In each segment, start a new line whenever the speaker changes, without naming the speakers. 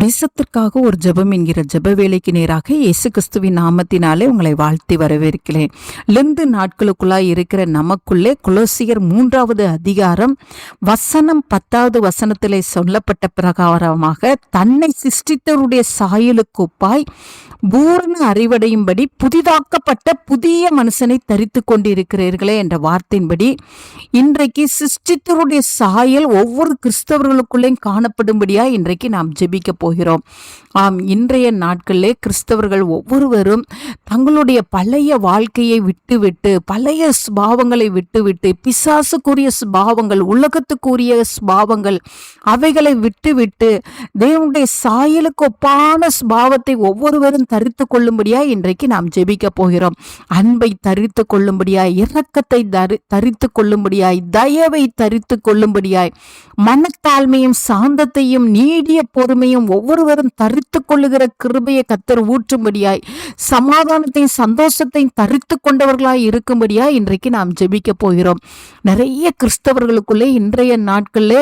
தேசத்திற்காக ஒரு ஜெபம் என்கிற ஜெப வேலைக்கு நேராக இயேசு கிறிஸ்துவின் நாமத்தினாலே உங்களை வாழ்த்தி வரவேற்கிறேன். லெந்து நாட்களுக்குள்ளாய் இருக்கிற நமக்குள்ளே கொலோசியர் 3வது அதிகாரம் வசனம் 10வது வசனத்திலே சொல்லப்பட்ட பிரகாரமாக தன்னை சிருஷ்டித்தவருடைய சாயலுக்கு ஒப்பாய் பூரண அறிவடையும்படி புதிதாக்கப்பட்ட புதிய மனுஷனை தரித்து கொண்டிருக்கிறீர்களே என்ற வார்த்தையின்படி இன்றைக்கு சிருஷ்டித்தவருடைய சாயல் ஒவ்வொரு கிறிஸ்தவர்களுக்குள்ளேயும் காணப்படும்படியா இன்றைக்கு நாம் ஜெபிக்க போகிறோம். ஆம், இன்றைய நாட்களிலே கிறிஸ்தவர்கள் ஒவ்வொருவரும் தங்களுடைய பழைய வாழ்க்கையை விட்டுவிட்டு, பழைய சுபாவங்களை விட்டுவிட்டு, பிசாசுக்குரிய சுபாவங்கள், உலகத்துக்குரிய சுபாவங்கள், அவைகளை விட்டுவிட்டு தேவனுடைய சாயலுக்கு ஒப்பான சுபாவத்தை ஒவ்வொருவரும் தரித்து கொள்ளும்படியாய் இன்றைக்கு நாம் ஜெபிக்க போகிறோம். அன்பை தரித்து கொள்ளும்படியாய், இரக்கத்தை தரித்து கொள்ளும்படியாய், தயவை தரித்து கொள்ளும்படியாய், மனத்தாழ்மையும் சாந்தத்தையும் நீடிய பொறுமையும் ஒவ்வொருவரும் தரித்து கொள்ளுகிற கிருபையை கர்த்தர் ஊற்றும்படியாய், சமாதானத்தையும் சந்தோஷத்தையும் தரித்து கொண்டவர்களாய் இருக்கும்படியாய் இன்றைக்கு நாம் ஜெபிக்க போகிறோம். நிறைய கிறிஸ்தவர்களுக்குள்ளே இன்றைய நாட்களிலே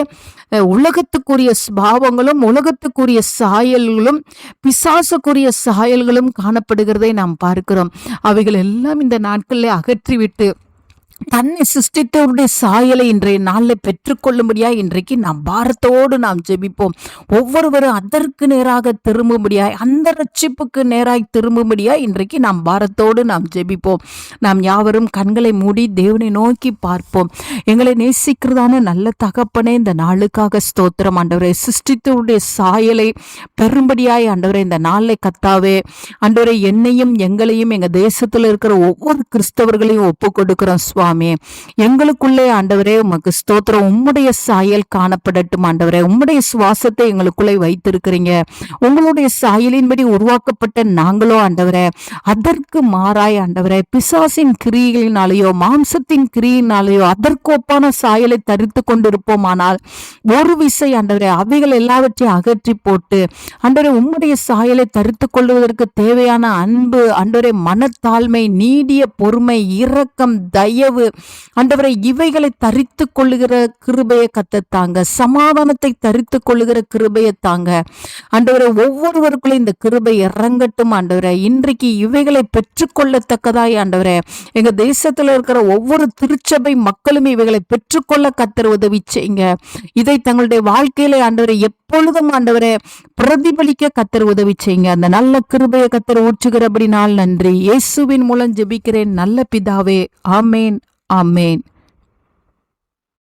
உலகத்துக்குரிய சுபாவங்களும் உலகத்துக்குரிய சாயல்களும் பிசாசுக்குரிய சாயல்களும் காணப்படுகிறதை நாம் பார்க்கிறோம். அவைகள் எல்லாம் இந்த நாட்களிலே அகற்றிவிட்டு தன்னை சிருஷ்டித்தவருடைய சாயலை இன்றைய நாளில் பெற்றுக்கொள்ளும்படியா இன்றைக்கு நாம் பாரத்தோடு நாம் ஜெபிப்போம். ஒவ்வொருவரும் அதற்கு நேராக திரும்பும்படியாய், அந்த ரட்சிப்புக்கு நேராய் திரும்பும்படியாய் இன்றைக்கு நாம் பாரத்தோடு நாம் ஜெபிப்போம். நாம் யாவரும் கண்களை மூடி தேவனை நோக்கி பார்ப்போம். எங்களை நேசிக்கிறதான நல்ல தகப்பனே, இந்த நாளுக்காக ஸ்தோத்திரம் ஆண்டவரே. சிருஷ்டித்தவருடைய சாயலை பெரும்படியாய் ஆண்டவரே இந்த நாளை கத்தாவே ஆண்டவரே, என்னையும் எங்களையும் எங்க தேசத்தில் இருக்கிற ஒவ்வொரு கிறிஸ்தவர்களையும் ஒப்பு கொடுக்கிறோம் சுவாமி. எங்களுக்குள்ளே ஆண்டவரே உமக்கு ஸ்தோத்திரம். உம்முடைய சாயல் காணப்படட்டும் ஆண்டவரே. உம்முடைய சுவாசத்தை எங்களுக்குள்ளே வைத்திருக்கிறீங்க. உங்களுடைய சாயலின்படி உருவாக்கப்பட்ட நாங்களோ ஆண்டவரே அதற்கு மாறாய் ஆண்டவரே பிசாசின் கிரியினாலேயோ மாம்சத்தின் கிரியினாலேயோ அதற்கு ஒப்பான சாயலை தரித்து கொண்டிருப்போமானால் ஒரு விசை ஆண்டவரே அவைகள் எல்லாவற்றையும் அகற்றி போட்டு ஆண்டவரே உம்முடைய சாயலை தரித்து கொள்வதற்கு தேவையான அன்பு ஆண்டவரே, மனத்தாழ்மை, நீடிய பொறுமை, இரக்கம், தயவு ஆண்டவரை இவைகளை தரித்து கொள்ளுகிற கிருபையை கத்தத்தாங்க. சமாதானத்தை தரித்து கொள்ளுகிற கிருபையை தாங்க ஆண்டவரை. ஒவ்வொருவருக்குள்ள இந்த கிருபை இறங்கட்டும் ஆண்டவரை. இன்றைக்கு இவைகளை பெற்றுக்கொள்ளத்தக்கதாய் ஆண்டவரை எங்க தேசத்துல இருக்கிற ஒவ்வொரு திருச்சபை மக்களும் இவைகளை பெற்றுக்கொள்ள கத்தர் உதவி செய்யுங்க. இதை தங்களுடைய வாழ்க்கையில ஆண்டவரை எப்பொழுதும் ஆண்டவரை பிரதிபலிக்க கத்தர் உதவி செய்யுங்க. அந்த நல்ல கிருபையை கத்தர் ஊற்றுகிறபடினால் நன்றி. இயேசுவின் மூலம் ஜெபிக்கிறேன் நல்ல பிதாவே. ஆமேன், ஆமேன்.